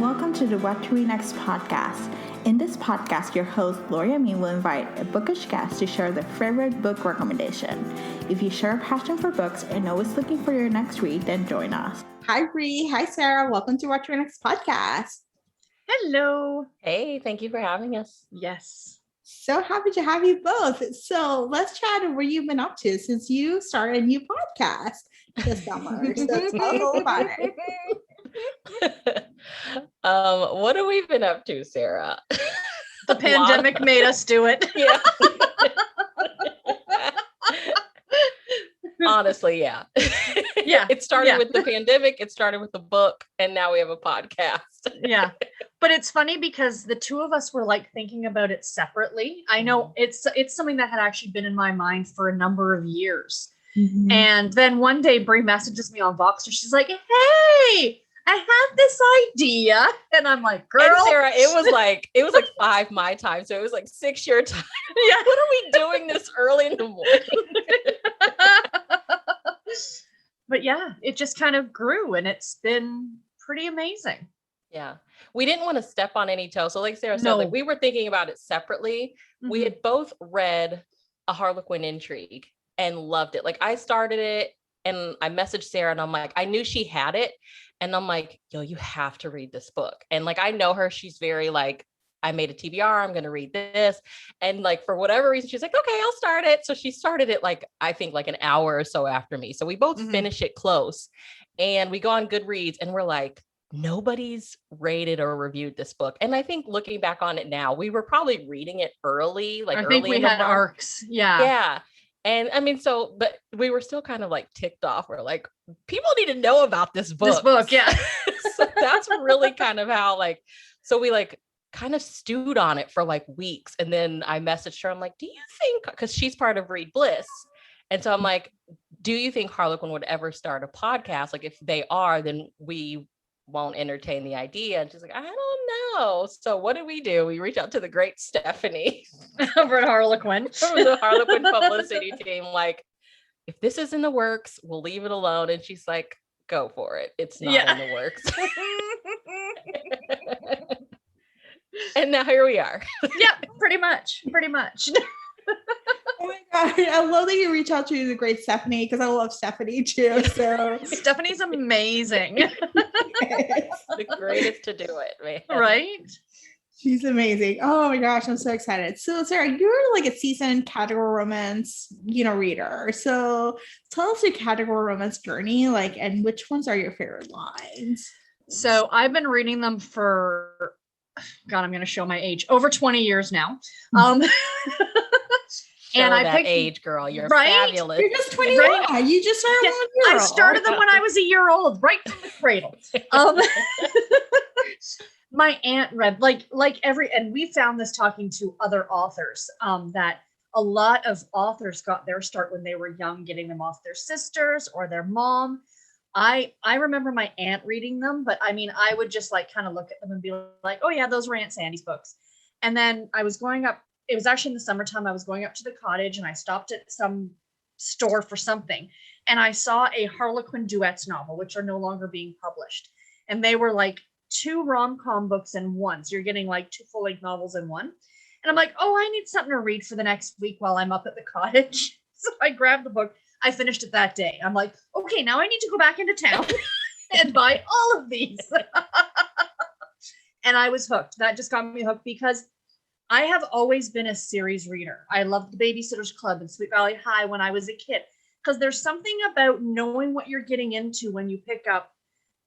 and welcome to the What to Read Next podcast. In this podcast, your host, Gloria and me, will invite a bookish guest to share their favorite book recommendation. If you share a passion for books and always looking for your next read, then join us. Hi, Bree. Hi, Sarah. Welcome to What to Read Next podcast. Hello. Hey, thank you for having us. Yes. So happy to have you both. So let's chat on what you've been up to since you started a new podcast this summer. So tell us all about it. What have we been up to, Sarah? The pandemic made us do it. Yeah. Honestly, yeah. Yeah. It started with the pandemic, it started with the book, and now we have a podcast. Yeah. But it's funny because the two of us were like thinking about it separately. I know it's something that had actually been in my mind for a number of years. Mm-hmm. And then one day Brie messages me on Voxer. She's like, hey, I have this idea. And I'm like, girl. And Sarah, it was like 5 my time. So it was like 6 your time. Yeah. What are we doing this early in the morning? But yeah, it just kind of grew and it's been pretty amazing. Yeah. We didn't want to step on any toes. So like Sarah said, like we were thinking about it separately. Mm-hmm. We had both read A Harlequin Intrigue and loved it. Like I started it and I messaged Sarah and I'm like, I knew she had it. And I'm like, yo, you have to read this book. And like, I know her, she's very like, I made a TBR, I'm going to read this. And like, for whatever reason, she's like, okay, I'll start it. So she started it like, I think like an hour or so after me. So we both finish it close and we go on Goodreads and we're like, nobody's rated or reviewed this book. And I think looking back on it now, we were probably reading it early, like I think we had arcs. Yeah. Yeah. And I mean, but we were still kind of like ticked off. We're like, people need to know about this book. This book, yeah. So that's really kind of how so we kind of stewed on it for like weeks. And then I messaged her. I'm like, do you think, because she's part of Read Bliss. And so I'm like, do you think Harlequin would ever start a podcast? Like if they are, then we won't entertain the idea. And she's like, I don't know. So what did we do? We reached out to the great Stephanie over at Harlequin. From the Harlequin publicity team. Like, if this is in the works, we'll leave it alone. And she's like, go for it. It's not in the works. And now here we are. Yeah, pretty much. Oh my God. I love that you reach out to the great Stephanie because I love Stephanie too. So Stephanie's amazing. Yes. The greatest to do it, man. Right? She's amazing. Oh my gosh, I'm so excited. So Sarah, you're like a seasoned category romance, reader. So tell us your category romance journey, and which ones are your favorite lines? So I've been reading them for, God, I'm going to show my age, over 20 years now. And I picked age, girl. You're fabulous. You're just 21. Right? You just started 1 year old. I started them when I was a year old, right from the cradle. My aunt read and we found this talking to other authors, that a lot of authors got their start when they were young, getting them off their sisters or their mom. I remember my aunt reading them, but I mean, I would just kind of look at them and be like, oh yeah, those were Aunt Sandy's books. And then I was going up, it was actually in the summertime, I was going up to the cottage and I stopped at some store for something. And I saw a Harlequin duets novel, which are no longer being published. And they were 2 rom-com books in one. So you're getting 2 full-length novels in one. And I'm like, oh, I need something to read for the next week while I'm up at the cottage. So I grabbed the book. I finished it that day. I'm like, okay, now I need to go back into town and buy all of these. And I was hooked. That just got me hooked because I have always been a series reader. I loved the Babysitter's Club and Sweet Valley High when I was a kid, because there's something about knowing what you're getting into when you pick up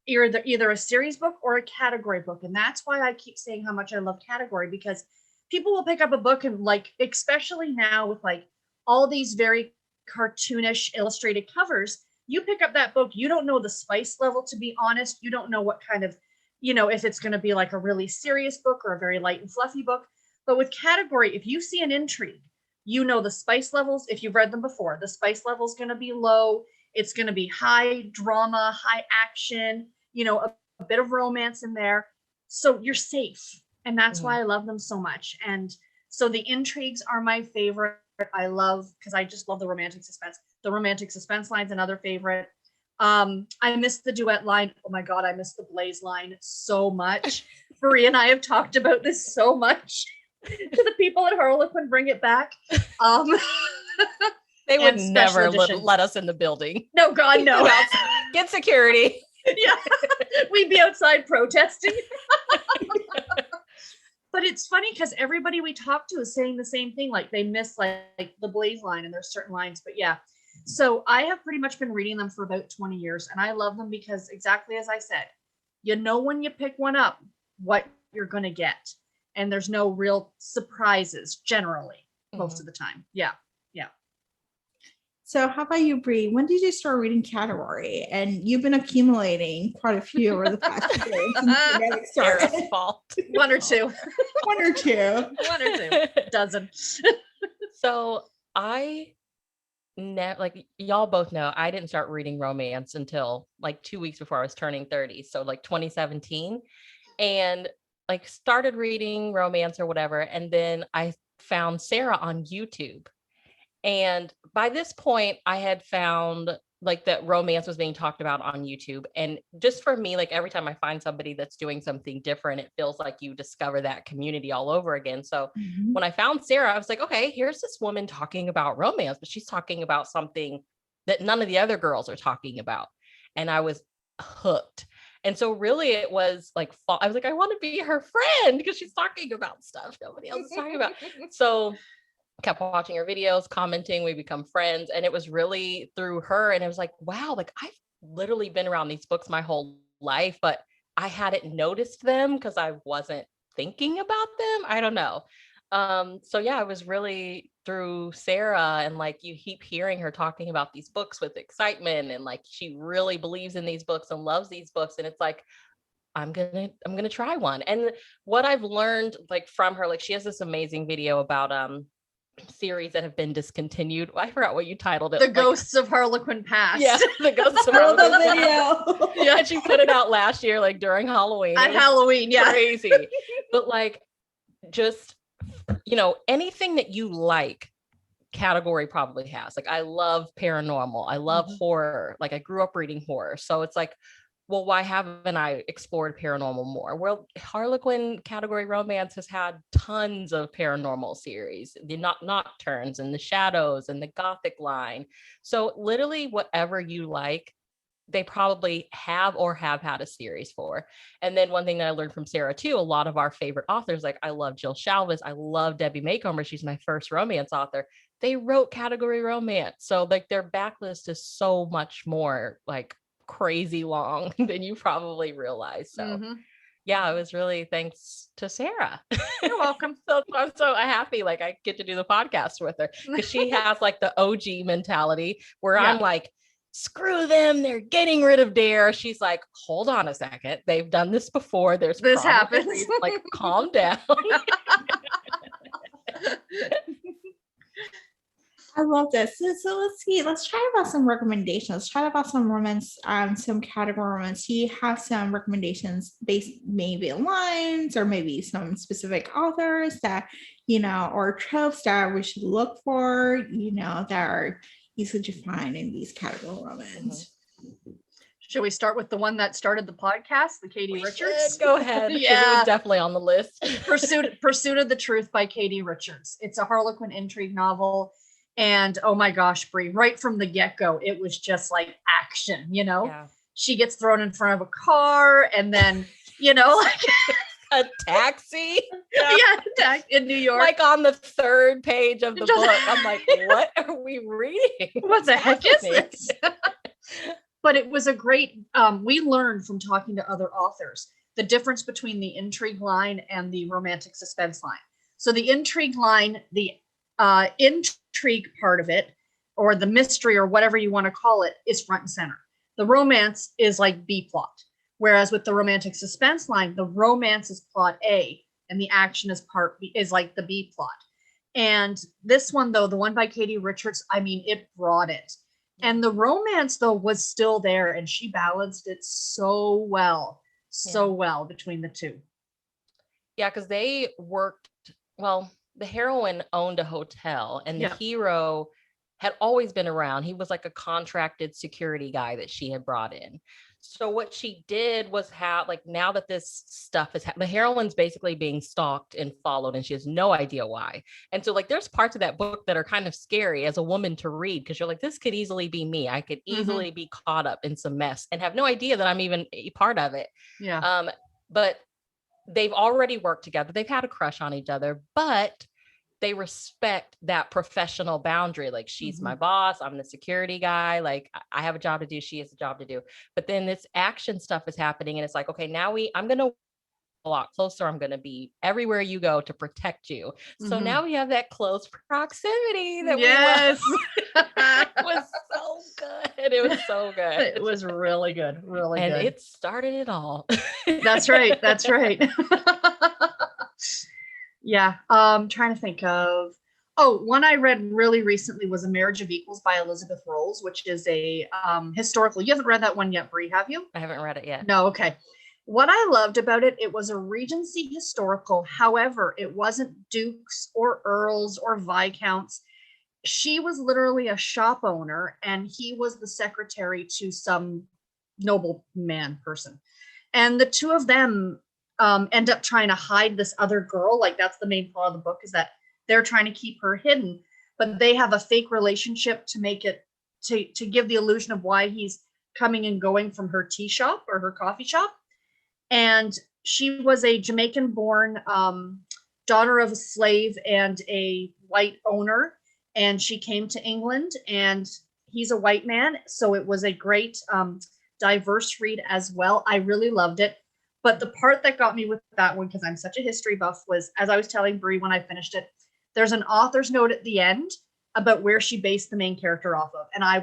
either a series book or a category book. And that's why I keep saying how much I love category, because people will pick up a book and especially now with all these very cartoonish illustrated covers, you pick up that book, you don't know the spice level, to be honest. You don't know what kind of, if it's going to be a really serious book or a very light and fluffy book. But with category, if you see an intrigue, the spice levels. If you've read them before, the spice level is going to be low. It's going to be high drama, high action, a bit of romance in there. So you're safe. And that's why I love them so much. And so the intrigues are my favorite. I love, because I just love the romantic suspense. The romantic suspense line's another favorite. I missed the duet line. Oh my God, I missed the Blaze line so much. Bree and I have talked about this so much to the people at Harlequin. Bring it back. They would never let us in the building. No, God, no. Get security. Yeah, we'd be outside protesting. But it's funny because everybody we talk to is saying the same thing. Like they miss like the Blaze line, and there's certain lines. But yeah, so I have pretty much been reading them for about 20 years, and I love them because exactly as I said, you know when you pick one up what you're going to get, and there's no real surprises generally most of the time. Yeah. So how about you, Bree? When did you start reading category? And you've been accumulating quite a few over the past years since the pandemic started. Sarah's fault. One or two. Dozen. So I like y'all both know, I didn't start reading romance until like 2 weeks before I was turning 30. So like 2017, and like started reading romance or whatever. And then I found Sarah on YouTube. And by this point, I had found like that romance was being talked about on YouTube. And just for me, like every time I find somebody that's doing something different, it feels like you discover that community all over again. So when I found Sarah, I was like, okay, here's this woman talking about romance, but she's talking about something that none of the other girls are talking about. And I was hooked. And so really it was like, I was like, I want to be her friend because she's talking about stuff nobody else is talking about. So kept watching her videos, commenting, we become friends. And it was really through her. And it was like, wow, like I've literally been around these books my whole life, but I hadn't noticed them because I wasn't thinking about them. I don't know. So yeah, it was really through Sarah, and like you keep hearing her talking about these books with excitement, and like she really believes in these books and loves these books. And it's like, I'm gonna try one. And what I've learned like from her, like she has this amazing video about series that have been discontinued. I forgot what you titled it. The Ghosts of Harlequin Past. Yeah, the Ghosts of Harlequin Past. Yeah, and she put it out last year, like during Halloween. At Halloween, yeah. Crazy. But like, just, you know, anything that you like, category probably has. Like, I love paranormal. I love horror. Like, I grew up reading horror. So it's like, well, why haven't I explored paranormal more? Well, Harlequin category romance has had tons of paranormal series, the Nocturnes and the Shadows and the Gothic line. So literally whatever you like, they probably have or have had a series for. And then one thing that I learned from Sarah too, a lot of our favorite authors, like I love Jill Shalvis, I love Debbie Macomber, she's my first romance author. They wrote category romance. So like their backlist is so much more like crazy long than you probably realize. So yeah, it was really thanks to Sarah. You're welcome. So I'm so happy like I get to do the podcast with her, because she has like the OG mentality where I'm like, screw them, they're getting rid of Dare. She's like, hold on a second, they've done this before, this happens. Like, calm down. I love this. So let's see. Let's try about some recommendations. Let's try about some romance, some category romance. Do you have some recommendations based maybe on lines or maybe some specific authors that, you know, or tropes that we should look for, you know, that are easy to find in these category romance? Should we start with the one that started the podcast, the Katie Richards? Go ahead. Yeah, it was definitely on the list. Pursuit of the Truth by Katie Richards. It's a Harlequin intrigue novel. And oh my gosh, Brie, right from the get-go, it was just like action, you know? Yeah. She gets thrown in front of a car and then, you know, like a taxi. Yeah, in New York. Like on the third page of the book. I'm like, what are we reading? What the heck is this? But it was a great, we learned from talking to other authors, the difference between the intrigue line and the romantic suspense line. So the intrigue line, the intrigue part of it, or the mystery or whatever you want to call it, is front and center. The romance is like B plot. Whereas with the romantic suspense line, the romance is plot A and the action is part B, is like the B plot. And this one though, the one by Katie Richards, I mean, it brought it. And the romance though was still there, and she balanced it so well between the two. Yeah, because they worked, well, the heroine owned a hotel and the hero had always been around. He was like a contracted security guy that she had brought in. So what she did was have, like, now that this stuff is the heroine's basically being stalked and followed, and she has no idea why. And so, like, there's parts of that book that are kind of scary as a woman to read, because you're like, this could easily be me. I could easily be caught up in some mess and have no idea that I'm even a part of it. Yeah. But they've already worked together. They've had a crush on each other, but they respect that professional boundary. Like, she's my boss, I'm the security guy, like I have a job to do, she has a job to do. But then this action stuff is happening, and it's like, okay, now I'm going to a lot closer, I'm going to be everywhere you go to protect you. So now we have that close proximity that we love. It was so good. It was so good. It was really good. Really and good. And it started it all. That's right. That's right. Yeah. Trying to think of, one I read really recently was A Marriage of Equals by Elizabeth Rolls, which is a historical. You haven't read that one yet, Brie, have you? I haven't read it yet. No. Okay. What I loved about it, it was a Regency historical. However, it wasn't dukes or earls or viscounts. She was literally a shop owner, and he was the secretary to some nobleman person. And the two of them end up trying to hide this other girl. Like, that's the main plot of the book, is that they're trying to keep her hidden, but they have a fake relationship to make it, to give the illusion of why he's coming and going from her tea shop or her coffee shop. And she was a Jamaican born daughter of a slave and a white owner. And she came to England, and he's a white man. So it was a great diverse read as well. I really loved it. But the part that got me with that one, because I'm such a history buff, was, as I was telling Brie when I finished it, there's an author's note at the end about where she based the main character off of. And I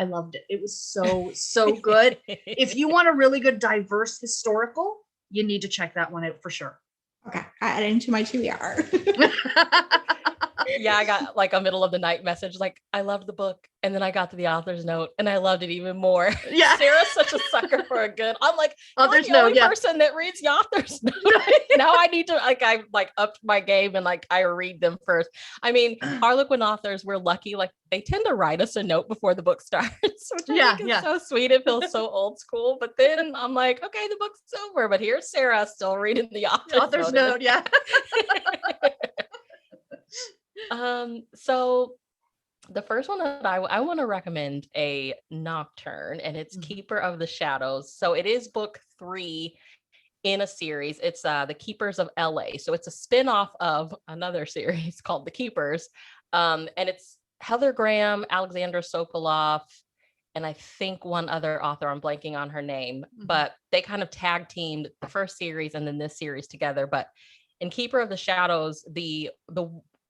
loved it. It was so good. If you want a really good diverse historical, you need to check that one out for sure. Okay, I add it into my TBR. Yeah, I got like a middle of the night message, like, I loved the book. And then I got to the author's note, and I loved it even more. Yeah. Sarah's such a sucker for a good. I'm like, author's you're the only note, person that reads the author's note. Now I need to, like, I like upped my game, and like I read them first. I mean, Harlequin authors, we're lucky, like they tend to write us a note before the book starts, which I think is so sweet. It feels so old school. But then I'm like, okay, the book's over, but here's Sarah still reading the author's note. Yeah. So the first one that I want to recommend a nocturne, and it's Keeper of the Shadows. So it is book 3 in a series. It's The Keepers of LA. So it's a spin-off of another series called The Keepers. And it's Heather Graham, Alexandra Sokoloff, and I think one other author, I'm blanking on her name, but they kind of tag teamed the first series and then this series together. But in Keeper of the Shadows, the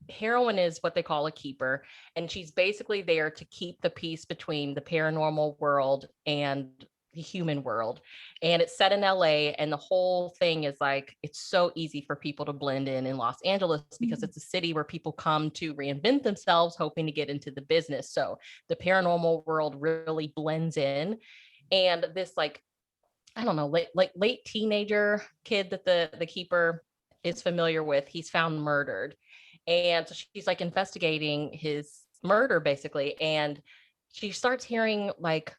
heroine is what they call a keeper, and she's basically there to keep the peace between the paranormal world and the human world. And it's set in LA, and the whole thing is like, it's so easy for people to blend in Los Angeles, because it's a city where people come to reinvent themselves, hoping to get into the business. So the paranormal world really blends in. And this, like, I don't know, late teenager kid that the keeper is familiar with, he's found murdered. And so she's like investigating his murder, basically. And she starts hearing like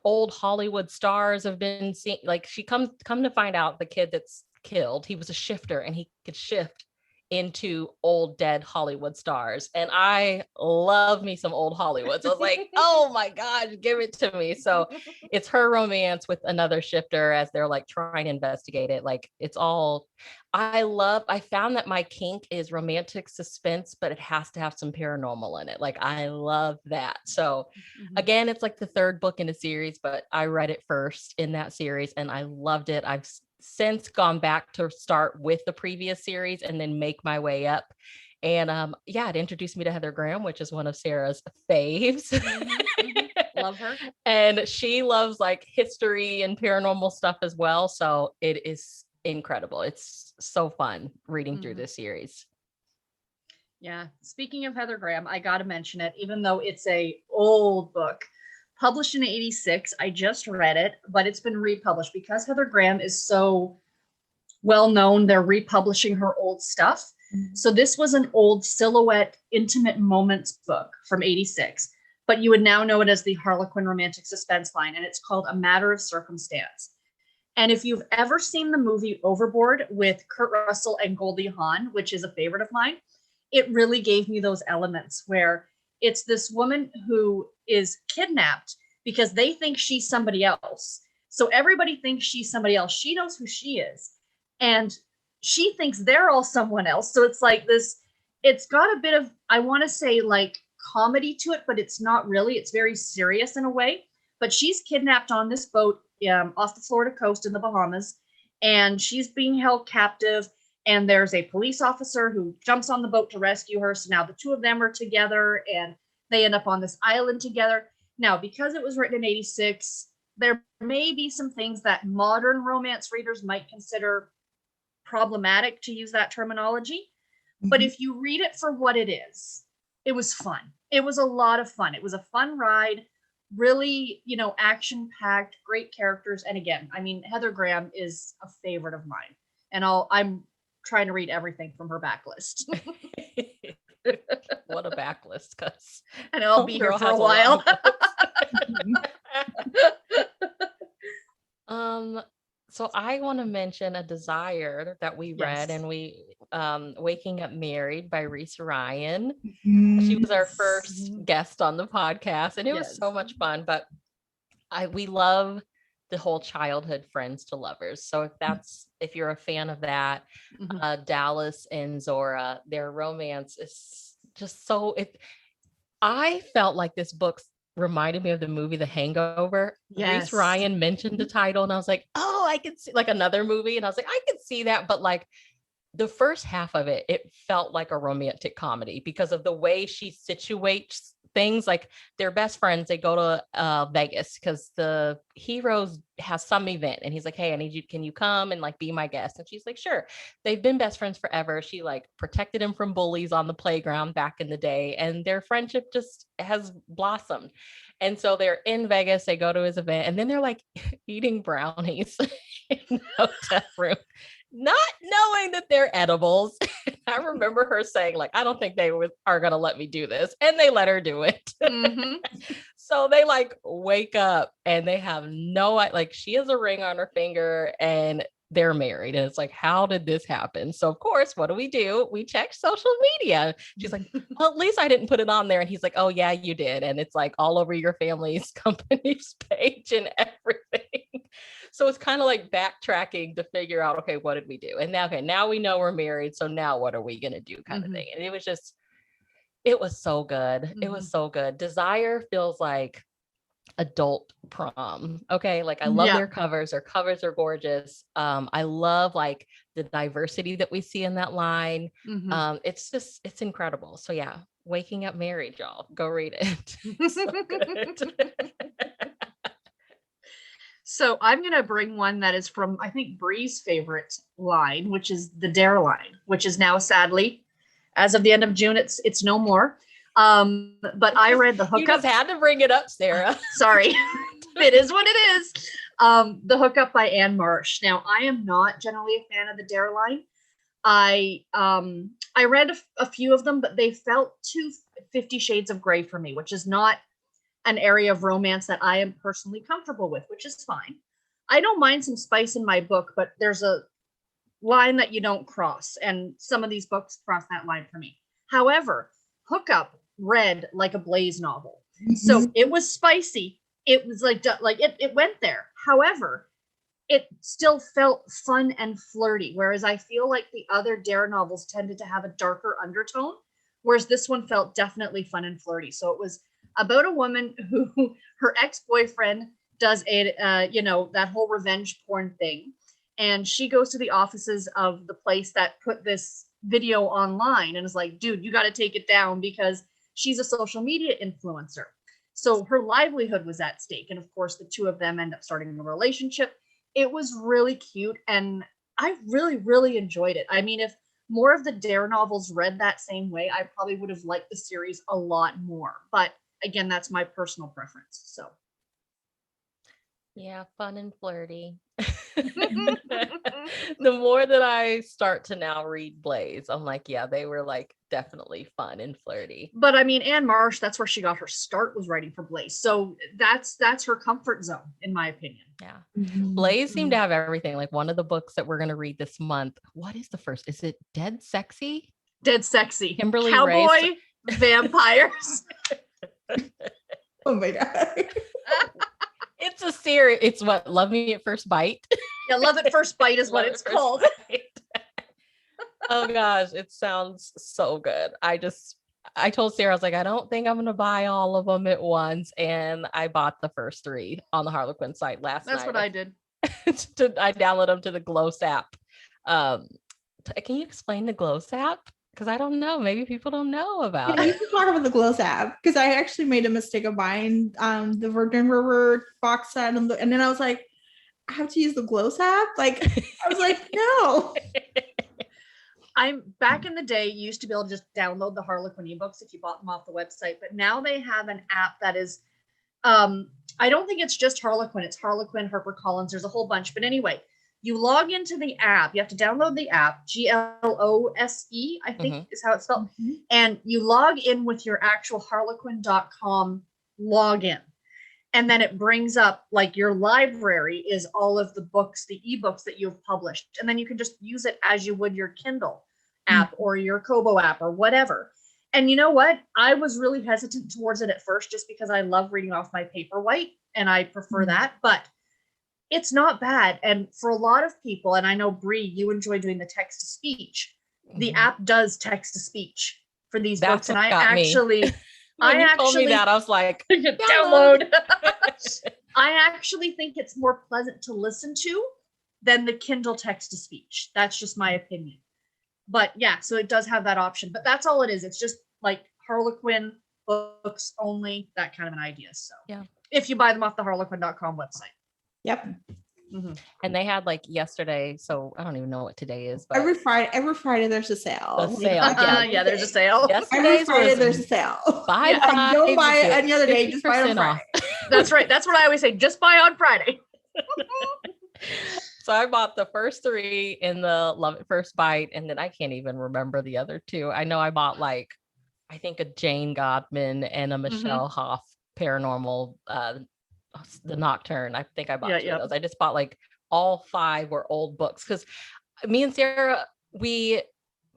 old Hollywood stars have been seen. Like, she come to find out the kid that's killed, he was a shifter, and he could shift into old dead Hollywood stars. And I love me some old Hollywood. So I was like, oh my gosh, give it to me. So it's her romance with another shifter as they're like trying to investigate it. Like, it's all, I found that my kink is romantic suspense, but it has to have some paranormal in it. Like, I love that. So again, it's like the third book in a series, but I read it first in that series and I loved it. I've since gone back to start with the previous series and then make my way up. And it introduced me to Heather Graham, which is one of Sarah's faves. Love her. And she loves like history and paranormal stuff as well. So it is incredible. It's so fun reading through this series. Yeah. Speaking of Heather Graham, I got to mention it, even though it's a old book. Published in 1986. I just read it, but it's been republished because Heather Graham is so well known. They're republishing her old stuff. So this was an old silhouette intimate moments book from 86, but you would now know it as the Harlequin romantic suspense line, and it's called A Matter of Circumstance. And if you've ever seen the movie Overboard with Kurt Russell and Goldie Hawn, which is a favorite of mine, it really gave me those elements where it's this woman who is kidnapped because they think she's somebody else. So everybody thinks she's somebody else. She knows who she is. And she thinks they're all someone else. So it's like this, it's got a bit of, I want to say like comedy to it, but it's not really. It's very serious in a way. But she's kidnapped on this boat off the Florida coast in the Bahamas, and she's being held captive. And there's a police officer who jumps on the boat to rescue her. So now the two of them are together, and they end up on this island together. Now, because it was written in 86, there may be some things that modern romance readers might consider problematic, to use that terminology. Mm-hmm. But if you read it for what it is, it was fun. It was a lot of fun. It was a fun ride. Really, action-packed, great characters. And again, I mean, Heather Graham is a favorite of mine. And I'm trying to read everything from her backlist. What a backlist, because and I'll be here for a while. So I want to mention a Desire that we read, and we Waking Up Married by Reese Ryan. She was our first guest on the podcast, and it was so much fun. But we love the whole childhood friends to lovers. So if you're a fan of that, Dallas and Zora, their romance is just so. I felt like this book reminded me of the movie The Hangover. Yes. Reese Ryan mentioned the title, and I was like, oh, I could see like another movie, and I was like, I could see that, but like the first half of it, it felt like a romantic comedy because of the way she situates things. Like they're best friends. They go to Vegas because the hero has some event, and he's like, hey, I need you. Can you come and like be my guest? And she's like, sure. They've been best friends forever. She like protected him from bullies on the playground back in the day, and their friendship just has blossomed. And so they're in Vegas. They go to his event, and then they're like eating brownies in the hotel room, not knowing that they're edibles. I remember her saying like, I don't think they are going to let me do this. And they let her do it. Mm-hmm. So they like wake up and they have like she has a ring on her finger and they're married. And it's like, how did this happen? So of course, what do? We check social media. She's like, well, at least I didn't put it on there. And he's like, oh yeah, you did. And it's like all over your family's company's page and everything. So it's kind of like backtracking to figure out, okay, what did we do? And now we know we're married. So now what are we going to do kind of thing? And it was so good. Mm-hmm. It was so good. Desire feels like adult prom. Okay. Like I love their covers. Their covers are gorgeous. I love like the diversity that we see in that line. Mm-hmm. It's incredible. So yeah, Waking Up Married, y'all. Go read it. So good. So I'm going to bring one that is from, I think, Bree's favorite line, which is the Dare line, which is now sadly, as of the end of June, it's no more. But I read the hookup. You just had to bring it up, Sarah. Sorry. It is what it is. The Hookup by Anne Marsh. Now, I am not generally a fan of the Dare line. I read a few of them, but they felt too 50 Shades of Grey for me, which is not an area of romance that I am personally comfortable with, which is fine. I don't mind some spice in my book, but there's a line that you don't cross. And some of these books cross that line for me. However, Hookup read like a Blaze novel. Mm-hmm. So it was spicy. It was like it went there. However, it still felt fun and flirty. Whereas I feel like the other Dare novels tended to have a darker undertone, whereas this one felt definitely fun and flirty. So it was about a woman who her ex-boyfriend does that whole revenge porn thing. And she goes to the offices of the place that put this video online and is like, dude, you got to take it down because she's a social media influencer. So her livelihood was at stake. And of course, the two of them end up starting a relationship. It was really cute. And I really, really enjoyed it. I mean, if more of the Dare novels read that same way, I probably would have liked the series a lot more. But again, that's my personal preference. So yeah, fun and flirty. The more that I start to now read Blaze, I'm like, yeah, they were like definitely fun and flirty. But I mean, Anne Marsh, that's where she got her start, was writing for Blaze. So that's her comfort zone, in my opinion. Yeah. Mhm. Blaze seemed to have everything. Like one of the books that we're going to read this month. What is the first? Is it Dead Sexy? Dead Sexy. Kimberly Cowboy Race. vampires. Oh my God. It's a series. It's what? Love Me at First Bite. Yeah, Love at First Bite is what Love it's at First called. Bite. Oh gosh, it sounds so good. I told Sarah, I was like, I don't think I'm going to buy all of them at once. And I bought the first 3 on the Harlequin site last night. That's what I did. I downloaded them to the Gloss app. Can you explain the Gloss app? Because I don't know. Maybe people don't know about Yeah, you it. can talk about the Gloss app because I actually made a mistake of buying the Virgin River box set and then I was like, I have to use the Gloss app. Like I was like, no. I'm back in the day, you used to be able to just download the Harlequin ebooks if you bought them off the website, but now they have an app that is, I don't think it's just Harlequin. It's Harlequin, HarperCollins. There's a whole bunch. But anyway, you log into the app. You have to download the app, GLOSE, I think is how it's spelled. Mhm. And you log in with your actual harlequin.com login. And then it brings up like your library is all of the books, the ebooks that you've published. And then you can just use it as you would your Kindle app or your Kobo app or whatever. And you know what? I was really hesitant towards it at first just because I love reading off my Paperwhite and I prefer that. But it's not bad. And for a lot of people, and I know Bree, you enjoy doing the text to speech. The app does text to speech for these books. And I actually told me that, I was like, download. I actually think it's more pleasant to listen to than the Kindle text to speech. That's just my opinion. But yeah, so it does have that option. But that's all it is. It's just like Harlequin books only, that kind of an idea. So yeah, if you buy them off the harlequin.com website. Yep. Mm-hmm. And they had like yesterday, so I don't even know what today is, but Every Friday there's a sale. The sale, yeah, there's a sale. Every Friday there's a sale. Buy Like, don't buy it any other day, just buy it on 50% off. Friday. That's right. That's what I always say. Just buy on Friday. So I bought the first 3 in the Love at First Bite, and then I can't even remember the other 2. I know I bought like, I think a Jane Godman and a Michelle Hoff paranormal, the Nocturne. I think I bought 2 of those. I just bought like all 5 were old books because me and Sarah, we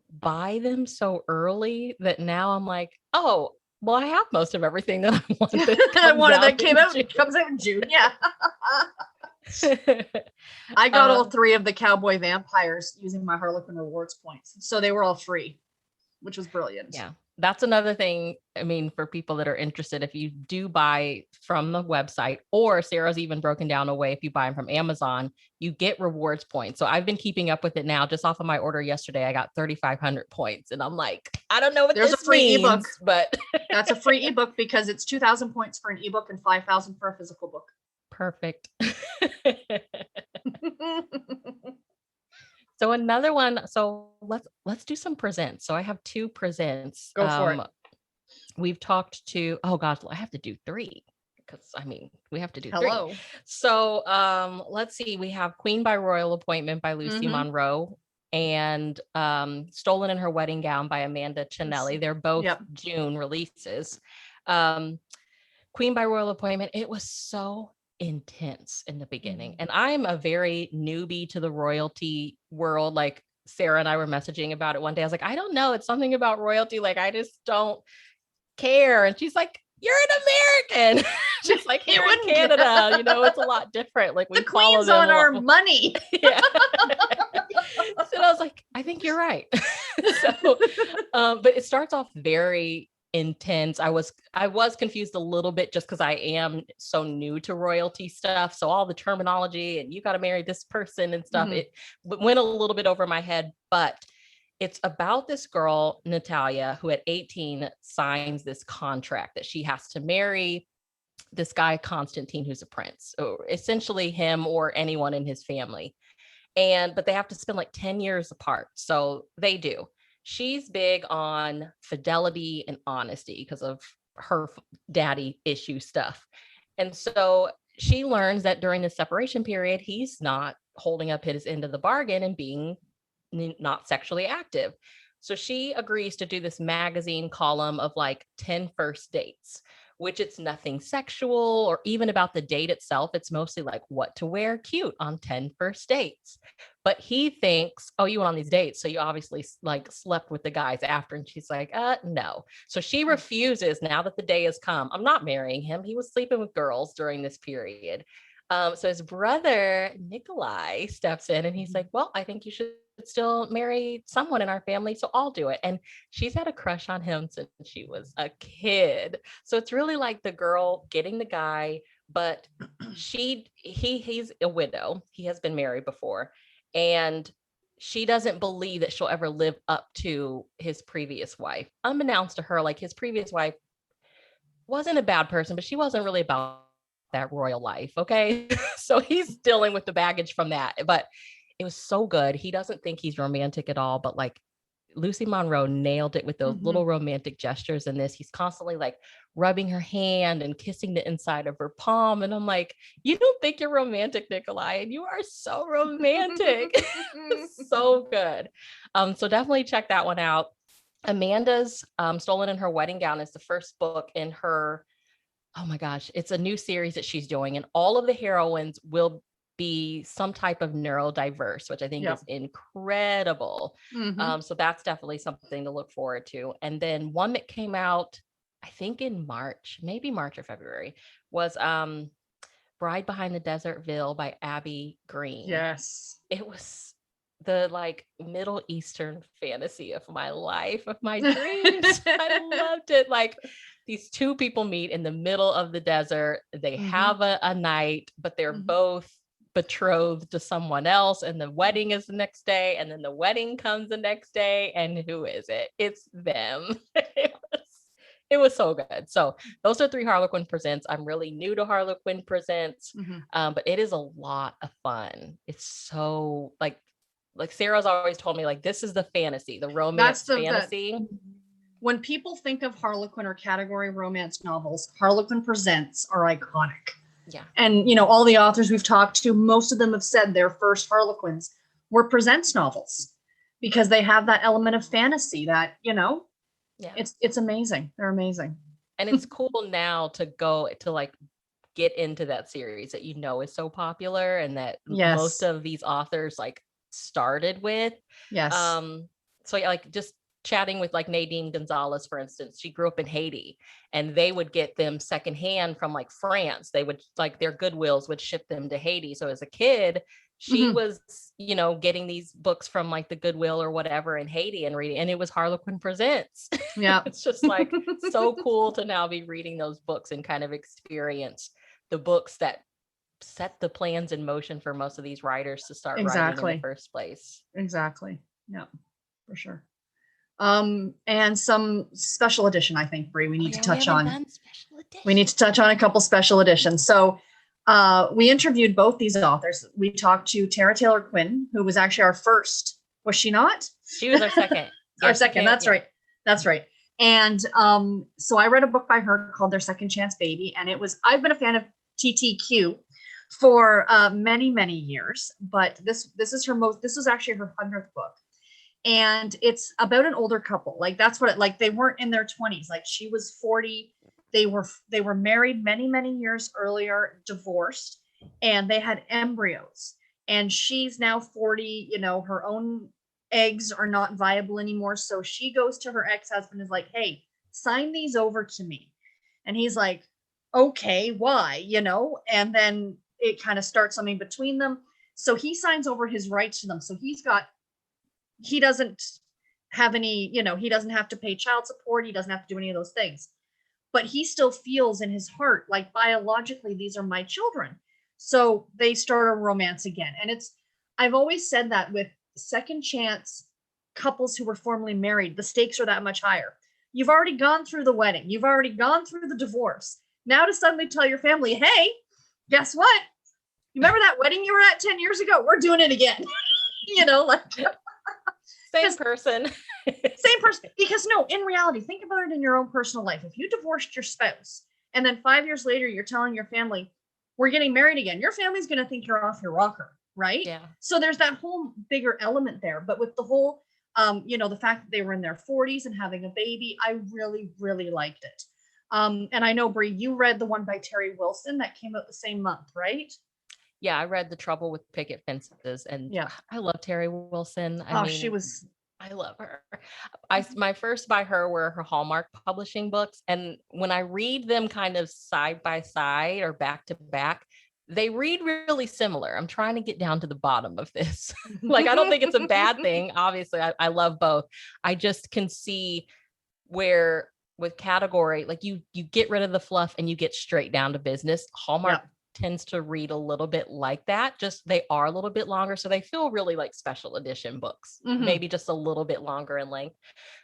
buy them so early that now I'm like, oh, well, I have most of everything that I wanted. Comes out in June. Yeah. I got all 3 of the cowboy vampires using my Harlequin rewards points. So they were all free, which was brilliant. Yeah. That's another thing. I mean, for people that are interested, if you do buy from the website, or Sarah's even broken down a way, if you buy them from Amazon, you get rewards points. So I've been keeping up with it now. Just off of my order yesterday, I got 3,500 points. And I'm like, I don't know what there's this a free means, ebook, but that's a free ebook because it's 2,000 points for an ebook and 5,000 for a physical book. Perfect. So another one. So let's do some presents. So I have 2 presents. Go for it. We've talked to, oh gosh, I have to do 3 because I mean, we have to do 3. Hello. So let's see. We have Queen by Royal Appointment by Lucy Monroe and Stolen in Her Wedding Gown by Amanda Chinelli. They're both June releases. Queen by Royal Appointment. It was so intense in the beginning. And I'm a very newbie to the royalty world. Like Sarah and I were messaging about it one day. I was like, I don't know. It's something about royalty. Like, I just don't care. And she's like, you're an American. She's like, here in Canada, you know, it's a lot different. Like, we the follow Queen's them on our money. Yeah. So I was like, I think you're right. So, but it starts off very intense. I was confused a little bit just because I am so new to royalty stuff. So all the terminology and you got to marry this person and stuff, it went a little bit over my head, but it's about this girl, Natalia, who at 18 signs this contract that she has to marry this guy, Constantine, who's a prince, or essentially him or anyone in his family. But they have to spend like 10 years apart. So they do. She's big on fidelity and honesty because of her daddy issue stuff. And so she learns that during the separation period, he's not holding up his end of the bargain and being not sexually active. So she agrees to do this magazine column of like 10 first dates, which it's nothing sexual or even about the date itself. It's mostly like what to wear cute on 10 first dates. But he thinks, oh, you went on these dates, so you obviously like slept with the guys after. And she's like, no. So she refuses now that the day has come. I'm not marrying him. He was sleeping with girls during this period. So his brother, Nikolai, steps in and he's like, well, I think you should still marry someone in our family, so I'll do it. And she's had a crush on him since she was a kid. So it's really like the girl getting the guy, but he's a widow. He has been married before. And she doesn't believe that she'll ever live up to his previous wife. Unbeknownst to her, like his previous wife wasn't a bad person, but she wasn't really about that royal life. Okay. So he's dealing with the baggage from that. But it was so good. He doesn't think he's romantic at all, but like Lucy Monroe nailed it with those little romantic gestures in this. He's constantly like rubbing her hand and kissing the inside of her palm. And I'm like, you don't think you're romantic, Nikolai, and you are so romantic. So good. So definitely check that one out. Amanda's Stolen in Her Wedding Gown is the first book in her, oh my gosh, it's a new series that she's doing. And all of the heroines will be some type of neurodiverse, which I think is incredible. So that's definitely something to look forward to. And then one that came out, I think in March, maybe March or February, was Bride Behind the Desert Veil by Abby Green. Yes. It was the like Middle Eastern fantasy of my life, of my dreams. I loved it. Like these two people meet in the middle of the desert. They have a night, but they're both betrothed to someone else, and the wedding is the next day, and then the wedding comes the next day, and who is it? It's them. It was so good. So those are 3 Harlequin Presents. I'm really new to Harlequin Presents, but it is a lot of fun. It's so like Sarah's always told me, like, this is the fantasy, the romance fantasy. When people think of Harlequin or category romance novels, Harlequin Presents are iconic. Yeah. And, you know, all the authors we've talked to, most of them have said their first Harlequins were Presents novels because they have that element of fantasy that, you know, it's amazing. They're amazing. And it's cool now to go to like get into that series that, you know, is so popular and that most of these authors like started with. Yes. So like just chatting with like Nadine Gonzalez, for instance, she grew up in Haiti and they would get them secondhand from like France. They would like their Goodwills would ship them to Haiti. So as a kid, she was, you know, getting these books from like the Goodwill or whatever in Haiti and reading, and it was Harlequin Presents. Yeah. It's just like so cool to now be reading those books and kind of experience the books that set the plans in motion for most of these writers to start writing in the first place. Exactly. Yeah, for sure. And some special edition, I think, Brie, we need to touch on. We need to touch on a couple special editions. So we interviewed both these authors. We talked to Tara Taylor Quinn, who was actually our first. Was she not? She was our second. Our second. That's right. That's right. And so I read a book by her called Their Second Chance Baby. And I've been a fan of TTQ for many, many years, but this was actually her 100th book. And it's about an older couple. Like that's what they weren't in their 20s. Like she was 40. They were married many, many years earlier, divorced, and they had embryos. And she's now 40, you know, her own eggs are not viable anymore. So she goes to her ex-husband and is like, hey, sign these over to me. And he's like, okay, why? You know, and then it kind of starts something between them. So he signs over his rights to them. So he doesn't have any, you know, he doesn't have to pay child support. He doesn't have to do any of those things, but he still feels in his heart, like biologically, these are my children. So they start a romance again. And I've always said that with second chance couples who were formerly married, the stakes are that much higher. You've already gone through the wedding. You've already gone through the divorce. Now to suddenly tell your family, hey, guess what? You remember that wedding you were at 10 years ago? We're doing it again. You know, like same person. Same person. Because no, in reality, think about it in your own personal life. If you divorced your spouse and then 5 years later, you're telling your family, we're getting married again. Your family's going to think you're off your rocker, right? Yeah. So there's that whole bigger element there. But with the whole, the fact that they were in their 40s and having a baby, I really, really liked it. And I know, Brie, you read the one by Terry Wilson that came out the same month, right? Yeah, I read The Trouble with Picket Fences, and I love Terry Wilson. I love her. My first by her were her Hallmark Publishing books. And when I read them kind of side by side or back to back, they read really similar. I'm trying to get down to the bottom of this. Like, I don't think it's a bad thing. Obviously, I love both. I just can see where with category, like you get rid of the fluff and you get straight down to business. Hallmark tends to read a little bit like that. Just they are a little bit longer. So they feel really like special edition books, maybe just a little bit longer in length.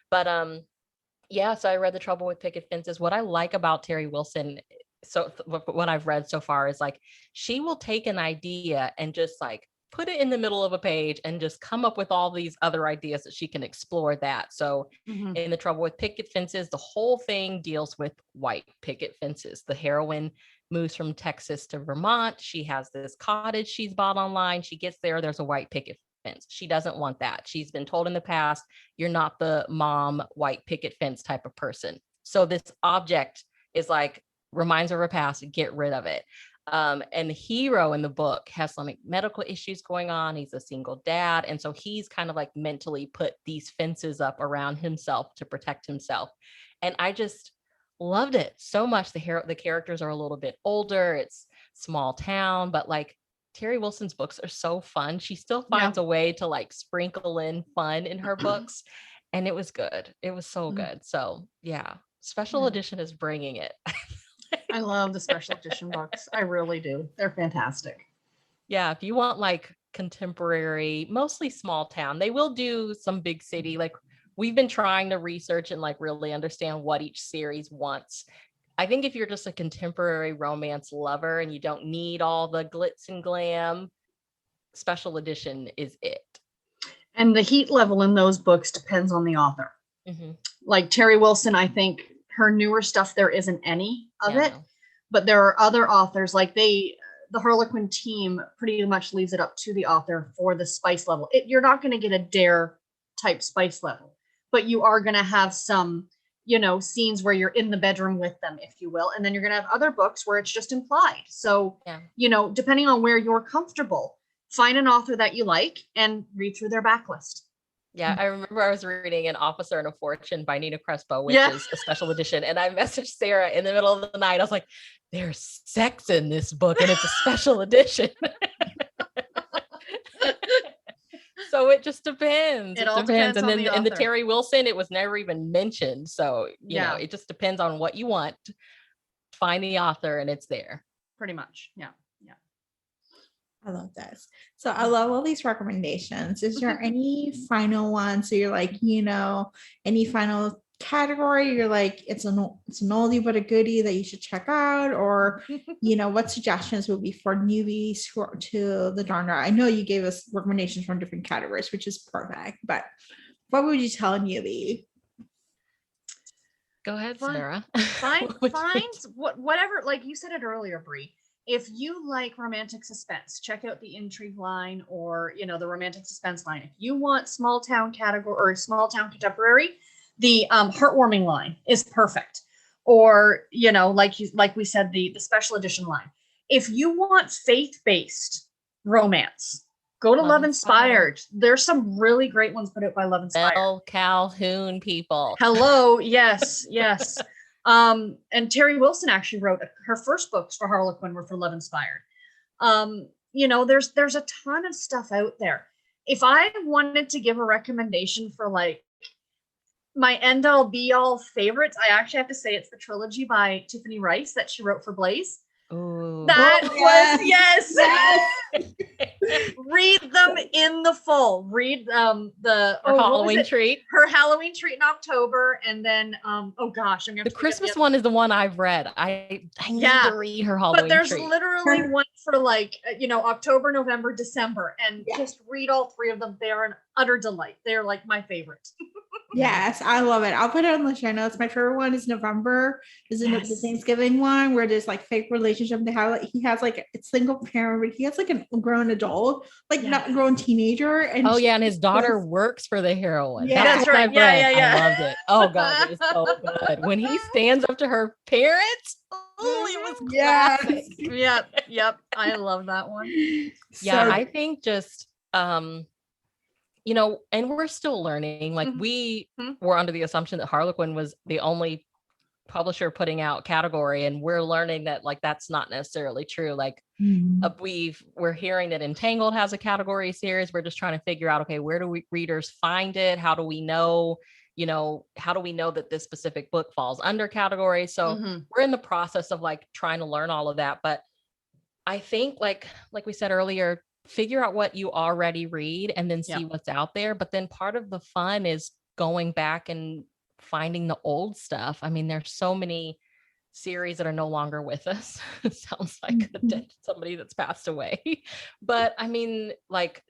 But so I read The Trouble with Picket Fences. What I like about Terry Wilson, so what I've read so far is like, she will take an idea and just like put it in the middle of a page and just come up with all these other ideas that she can explore that. So in The Trouble with Picket Fences, the whole thing deals with white picket fences. The heroine moves from Texas to Vermont. She has this cottage she's bought online. She gets there, there's a white picket fence. She doesn't want that. She's been told in the past, you're not the mom white picket fence type of person. So this object is like, reminds her of her past, get rid of it. And the hero in the book has some medical issues going on. He's a single dad. And so he's kind of like mentally put these fences up around himself to protect himself. And I just loved it so much. The characters are a little bit older. It's small town, but like Terry Wilson's books are so fun. She still finds a way to like sprinkle in fun in her books. And it was good. It was so good. So yeah, special edition is bringing it. I love the special edition books. I really do. They're fantastic. Yeah. If you want like contemporary, mostly small town, they will do some big city. Like we've been trying to research and like really understand what each series wants. I think if you're just a contemporary romance lover and you don't need all the glitz and glam, special edition is it. And the heat level in those books depends on the author. Like Terry Wilson, I think her newer stuff, there isn't any of it, but there are other authors like the Harlequin team pretty much leaves it up to the author for the spice level. You're not going to get a Dare type spice level, but you are going to have some, scenes where you're in the bedroom with them, if you will. And then you're going to have other books where it's just implied. So, depending on where you're comfortable, find an author that you like and read through their backlist. Yeah, I remember I was reading An Officer and a Fortune by Nina Crespo, which is a special edition. And I messaged Sarah in the middle of the night. I was like, there's sex in this book and it's a special edition. So it just depends. It depends. And then in the Terry Wilson, it was never even mentioned. So, you know, it just depends on what you want. Find the author and it's there. Pretty much. Yeah. I love this. So I love all these recommendations. Is there any final ones? So you're like, any final category you're like, it's an oldie but a goodie that you should check out, or what suggestions would be for newbies to the genre? I know you gave us recommendations from different categories, which is perfect, but what would you tell a newbie? Go ahead, Sarah. Find whatever, like you said it earlier, Brie. If you like romantic suspense, check out the intrigue line or, the romantic suspense line. If you want small town category or small town contemporary, the heartwarming line is perfect. Or, like we said, the special edition line. If you want faith-based romance, go to Love Inspired. There's some really great ones put out by Love Inspired. Belle Calhoun people. Hello. Yes. And Terry Wilson actually wrote her first books for Harlequin were for Love Inspired. There's a ton of stuff out there. If I wanted to give a recommendation for like my end all be all favorites, I actually have to say it's the trilogy by Tiffany Rice that she wrote for Blaze. Ooh. Yes. Read them in the full. Read her Halloween treat. Her Halloween treat in October, and then the Christmas one is the one I've read. I need to read her Halloween treat. But there's literally one for like October, November, December, and just read all three of them. They are an utter delight. They're like my favorite. Yes, I love it. I'll put it on the show notes. My favorite one is November. Is the Thanksgiving one where there's like fake relationship. They have like he has like a single parent, but he has like a grown adult, like not a grown teenager. And and his daughter works for the heroine. Yeah, that's right. Yeah. I loved it. Oh God, it was so good. When he stands up to her parents, it was classic. Yep. I love that one. Yeah, I think just and we're still learning. Like we were under the assumption that Harlequin was the only publisher putting out category, and we're learning that like that's not necessarily true. Like we're hearing that Entangled has a category series. We're just trying to figure out, okay, where do readers find it? How do we know? How do we know that this specific book falls under category? So we're in the process of like trying to learn all of that. But I think like we said earlier, figure out what you already read and then see what's out there. But then part of the fun is going back and finding the old stuff. I mean, there's so many series that are no longer with us. It sounds like somebody that's passed away. But I mean, like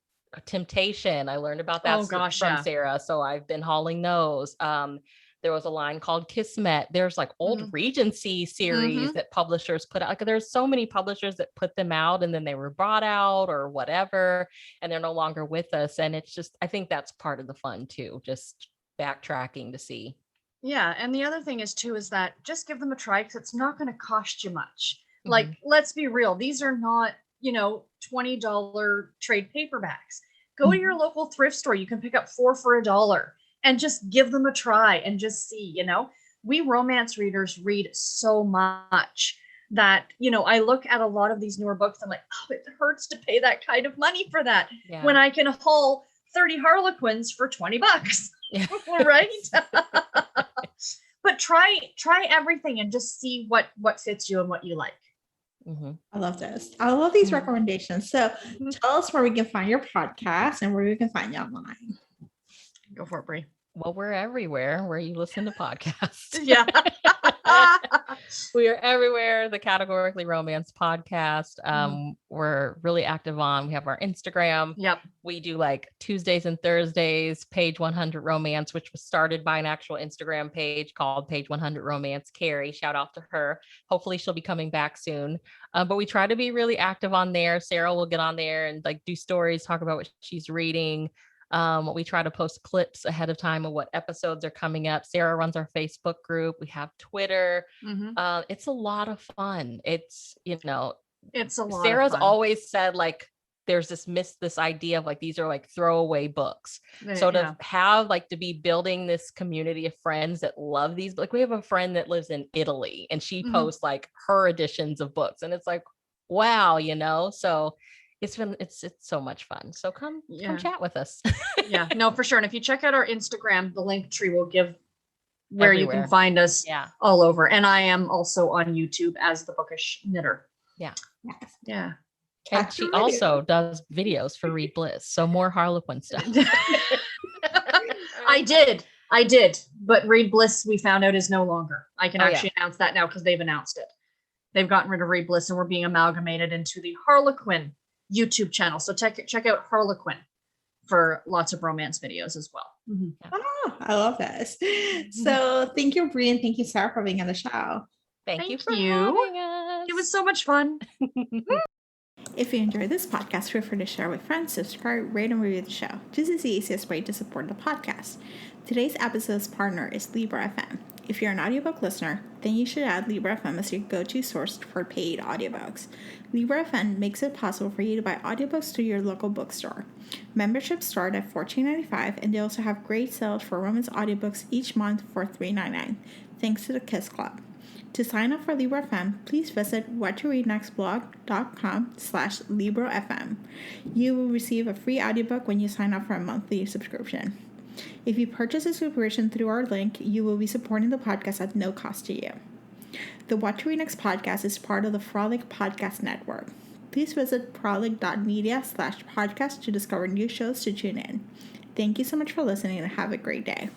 Temptation, I learned about that from Sarah. So I've been hauling those. There was a line called Kismet. There's like old Regency series that publishers put out. Like there's so many publishers that put them out and then they were brought out or whatever, and they're no longer with us. And it's just, I think that's part of the fun too, just backtracking to see. Yeah. And the other thing is too, is that just give them a try because it's not going to cost you much. Like, let's be real. These are not, $20 trade paperbacks. Go to your local thrift store. You can pick up 4 for $1. And just give them a try and just see, we romance readers read so much that, I look at a lot of these newer books. I'm like, oh, it hurts to pay that kind of money for that when I can haul 30 Harlequins for $20. Right? But try everything and just see what fits you and what you like. I love this. I love these recommendations. So tell us where we can find your podcast and where we can find you online. Go for it, Brie. Well, we're everywhere where you listen to podcasts. Yeah. We are everywhere. The Categorically Romance podcast. We're really active on. We have our Instagram. Yep. We do like Tuesdays and Thursdays, Page 100 Romance, which was started by an actual Instagram page called Page 100 Romance. Carrie, shout out to her. Hopefully she'll be coming back soon. But we try to be really active on there. Sarah will get on there and like do stories, talk about what she's reading. We try to post clips ahead of time of what episodes are coming up. Sarah runs our Facebook group. We have Twitter. It's a lot of fun. It's a lot. Sarah's always said like there's this idea of like these are like throwaway books. So to have like to be building this community of friends that love these, like we have a friend that lives in Italy and she posts like her editions of books and it's like, wow, so it's so much fun. So come chat with us. Yeah, no, for sure. And if you check out our Instagram, the link tree will give where you can find us all over. And I am also on YouTube as the Bookish Knitter. Yeah. Yeah. And she also does videos for Read Bliss. So more Harlequin stuff. I did. But Read Bliss, we found out, is no longer. I can actually announce that now because they've announced it. They've gotten rid of Read Bliss and we're being amalgamated into the Harlequin YouTube channel. So check out Harlequin for lots of romance videos as well. Oh, I love this. So thank you, Brie, and thank you, Sarah, for being on the show. Thank you for having us. It was so much fun. If you enjoyed this podcast, feel free to share with friends, subscribe, rate, and review the show. This is the easiest way to support the podcast. Today's episode's partner is Libra FM. If you're an audiobook listener, then you should add Libra FM as your go-to source for paid audiobooks. Libra FM makes it possible for you to buy audiobooks through your local bookstore. Memberships start at $14.95, and they also have great sales for romance audiobooks each month for $3.99, thanks to the Kiss Club. To sign up for Libra FM, please visit whattoreadnextblog.com/LibraFM. You will receive a free audiobook when you sign up for a monthly subscription. If you purchase a subscription through our link, you will be supporting the podcast at no cost to you. The What to Read Next podcast is part of the Frolic Podcast Network. Please visit frolic.media/podcast to discover new shows to tune in. Thank you so much for listening and have a great day.